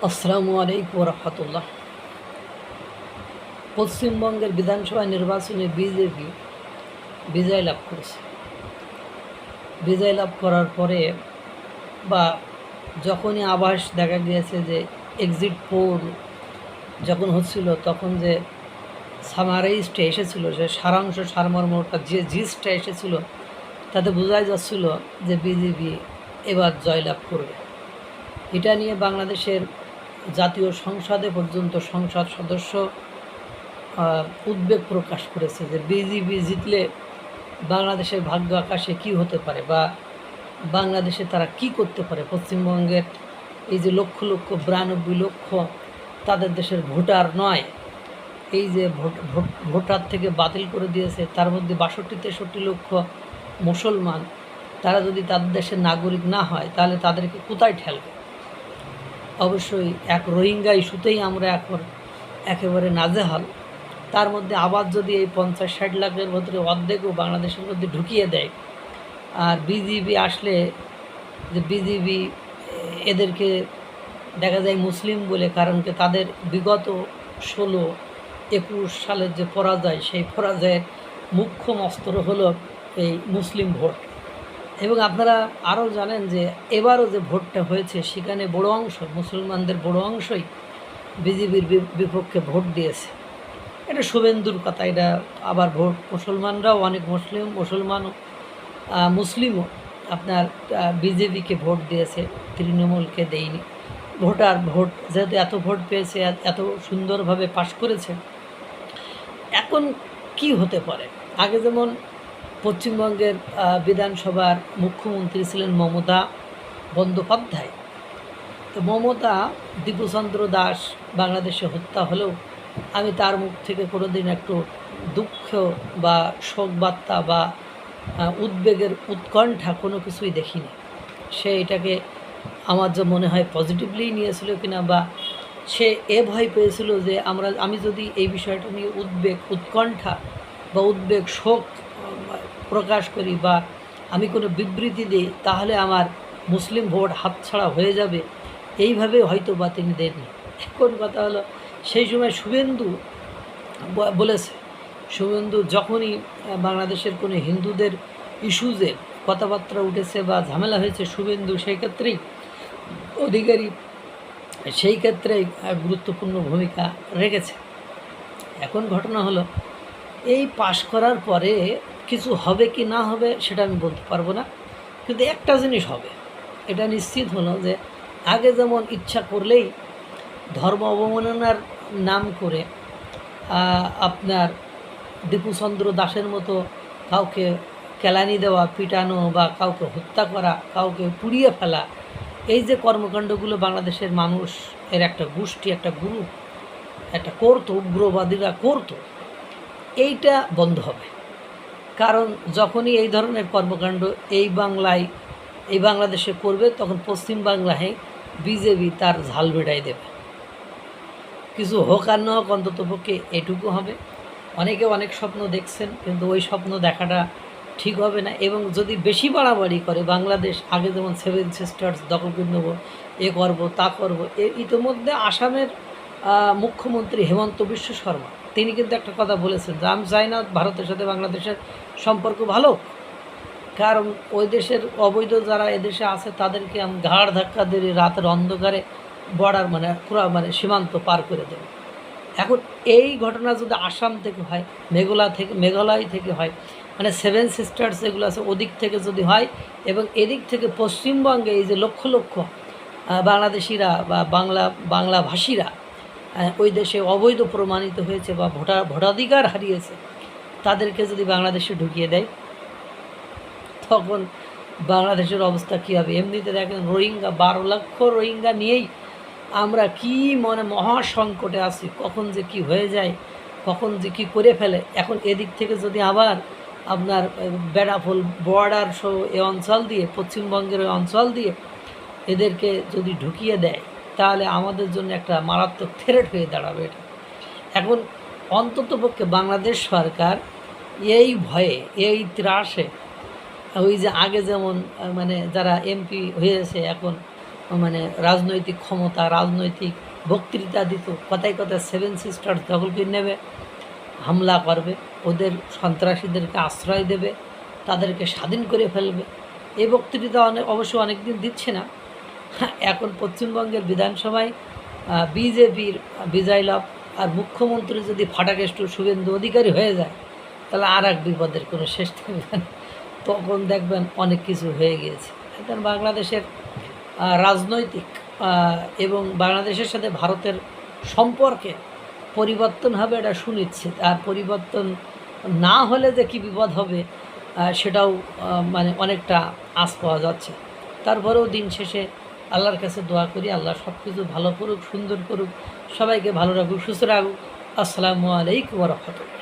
আসসালামু আলাইকুম রহমতুল্লাহ। পশ্চিমবঙ্গের বিধানসভা নির্বাচনে বিজেপি বিজয় লাভ করেছে। বিজয় লাভ করার পরে বা যখনই আভাস দেখা গিয়েছে যে এক্সিট পোল যখন হচ্ছিল, তখন যে সামারাইজটা এসেছিল, যে সারাংশ সারমর্মটা যে জিসটা এসেছিল, তাতে বোঝাই যাচ্ছিল যে বিজেপি এবার জয়লাভ করবে। এটা নিয়ে বাংলাদেশের জাতীয় সংসদে পর্যন্ত সংসদ সদস্য উদ্বেগ প্রকাশ করেছে যে বিজেপি জিতলে বাংলাদেশের ভাগ্য আকাশে কী হতে পারে, বা বাংলাদেশে তারা কি করতে পারে। পশ্চিমবঙ্গের এই যে লক্ষ লক্ষ 92 লক্ষ তাদের দেশের ভোটার নয়, এই যে ভোটার থেকে বাতিল করে দিয়েছে, তার মধ্যে 62-63 লক্ষ মুসলমান, তারা যদি তাদের দেশের নাগরিক না হয় তাহলে তাদেরকে কোথায় ঠেলবে। অবশ্যই এক রোহিঙ্গা ইস্যুতেই আমরা এখন একেবারে নাজেহাল। তার মধ্যে আবার যদি এই 50-60 লাখের ভেতরে অর্ধেকও বাংলাদেশের মধ্যে ঢুকিয়ে দেয়, আর বিজেপি আসলে, যে বিজেপি এদেরকে দেখা যায় মুসলিম বলে, কারণকে তাদের বিগত 16-21 সালের যে পরাজয়, সেই পরাজয়ের মুখ্য অস্ত্র হলো এই মুসলিম ভোট। এবং আপনারা আরও জানেন যে এবারও যে ভোটটা হয়েছে, সেখানে বড় অংশ মুসলমানদের বড় অংশই বিজেপির বিপক্ষে ভোট দিয়েছে। এটা শুভেন্দুর কথা। এটা আবার ভোট মুসলমানরাও অনেক মুসলিমও আপনার বিজেপিকে ভোট দিয়েছে, তৃণমূলকে দেয়নি। ভোট যেহেতু এত ভোট পেয়েছে, এত সুন্দরভাবে পাশ করেছে, এখন কি হতে পারে। আগে যেমন পশ্চিমবঙ্গের বিধানসভার মুখ্যমন্ত্রী ছিলেন মমতা বন্দ্যোপাধ্যায়। তো মমতা দীপুচন্দ্র দাস বাংলাদেশে হত্যা হলেও আমি তার মুখ থেকে কোনোদিন একটু দুঃখ বা শোকবার্তা বা উদ্বেগের উৎকণ্ঠা কোনো কিছুই দেখিনি। সে এটাকে আমার যা মনে হয় পজিটিভলি নিয়েছিল কিনা, বা সে ভয় পেয়েছিল যে আমি যদি এই বিষয়টা নিয়ে উৎকণ্ঠা বা শোক প্রকাশ করি, বা আমি কোনো বিবৃতি দিই, তাহলে আমার মুসলিম ভোট হাতছাড়া হয়ে যাবে, এইভাবে হয়তো বা তিনি দেননি। এখন কথা হলো, সেই সময় শুভেন্দু বলেছে, শুভেন্দু যখনই বাংলাদেশের কোনো হিন্দুদের ইস্যুজে কথাবার্তা উঠেছে বা ঝামেলা হয়েছে, শুভেন্দু সেই ক্ষেত্রেই অধিকারী, সেই ক্ষেত্রেই গুরুত্বপূর্ণ ভূমিকা রেখেছে। এখন ঘটনা হলো, এই পাশ করার পরে কিছু হবে কি না হবে সেটা আমি বলতে পারবো না, কিন্তু একটা জিনিস হবে, এটা নিশ্চিত হলো যে আগে যেমন ইচ্ছা করলেই ধর্ম অবমাননার নাম করে আপনার দীপুচন্দ্র দাসের মতো কাউকে কেলানি দেওয়া, পিটানো, বা কাউকে হত্যা করা, কাউকে পুড়িয়ে ফেলা, এই যে কর্মকাণ্ডগুলো বাংলাদেশের মানুষ এর একটা গোষ্ঠী, একটা গ্রুপ একটা করতো, উগ্রবাদীরা করতো, এইটা বন্ধ হবে। কারণ যখনই এই ধরনের কর্মকাণ্ড এই বাংলাদেশে করবে, তখন পশ্চিম বাংলায় বিজেপি তার ঝাল বেড়াই দেবে। কিছু হোক আর না হোক, অন্ততপক্ষে এটুকু হবে। অনেকে অনেক স্বপ্ন দেখছেন, কিন্তু ওই স্বপ্ন দেখাটা ঠিক হবে না। এবং যদি বেশি বাড়াবাড়ি করে, বাংলাদেশ আগে যেমন 7 সিস্টার্স দখল করে নেব, এ করবো তা করবো। ইতিমধ্যে আসামের মুখ্যমন্ত্রী হেমন্ত বিশ্ব শর্মা, তিনি কিন্তু একটা কথা বলেছেন যে আমি চাই না ভারতের সাথে বাংলাদেশের সম্পর্ক ভালো, কারণ ওই দেশের অবৈধ যারা এদেশে আছে তাদেরকে আমি ঘাড় ধাক্কা দিয়ে রাতের অন্ধকারে বর্ডার পুরো সীমান্ত পার করে দেবে। এখন এই ঘটনা যদি আসাম থেকে হয়, মেঘালয় থেকে হয়, 7 সিস্টার্স এগুলো আছে, ওদিক থেকে যদি হয়, এবং এদিক থেকে পশ্চিমবঙ্গে এই যে লক্ষ লক্ষ বাংলাদেশিরা বা বাংলাভাষীরা ওই দেশে অবৈধ প্রমাণিত হয়েছে বা ভোটাধিকার হারিয়েছে, তাদেরকে যদি বাংলাদেশে ঢুকিয়ে দেয়, তখন বাংলাদেশের অবস্থা কী হবে। এমনিতে দেখেন রোহিঙ্গা, 12 লক্ষ রোহিঙ্গা নিয়েই আমরা কি মহা সংকটে আছি, কখন যে কি হয়ে যায়, কখন যে কি করে ফেলে। এখন এদিক থেকে যদি আবার আপনার বেড়াফুল বর্ডার সহ এই অঞ্চল দিয়ে, পশ্চিমবঙ্গের ওই অঞ্চল দিয়ে এদেরকে যদি ঢুকিয়ে দেয়, তাহলে আমাদের জন্য একটা মারাত্মক থ্রেট হয়ে দাঁড়াবে এটা। এখন অন্ততপক্ষে বাংলাদেশ সরকার এই ভয়ে, এই ত্রাসে, ওই যে আগে যেমন যারা এমপি হয়েছে এখন মানে রাজনৈতিক ক্ষমতা, রাজনৈতিক বক্তৃতা দিত, কথায় কথায় সেভেন সিস্টার দখলকে নেবে, হামলা করবে, ওদের সন্ত্রাসীদেরকে আশ্রয় দেবে, তাদেরকে স্বাধীন করে ফেলবে। এই বক্তৃতা অবশ্য অনেক দিন দিচ্ছে না। এখন পশ্চিমবঙ্গের বিধানসভায় বিজেপির বিজয় লাভ, আর মুখ্যমন্ত্রী যদি ফাটাকেষ্ট শুভেন্দু অধিকারী হয়ে যায়, তাহলে আর এক বিপদের কোনো শেষ থাকবে না। তখন দেখবেন অনেক কিছু হয়ে গিয়েছে। এখন বাংলাদেশের রাজনৈতিক এবং বাংলাদেশের সাথে ভারতের সম্পর্কে পরিবর্তন হবে, এটা সুনিশ্চিত। আর পরিবর্তন না হলে যে কী বিপদ হবে সেটাও মানে অনেকটা আঁচ পাওয়া যাচ্ছে। তারপরেও দিন শেষে আল্লাহর কাছে দোয়া করি, আল্লাহ সব কিছু ভালো করুক, সুন্দর করুক, সবাইকে ভালো রাখুক, সুস্থ রাখুক। আসসালামু আলাইকুম ওয়া রাহমাতুল্লাহ।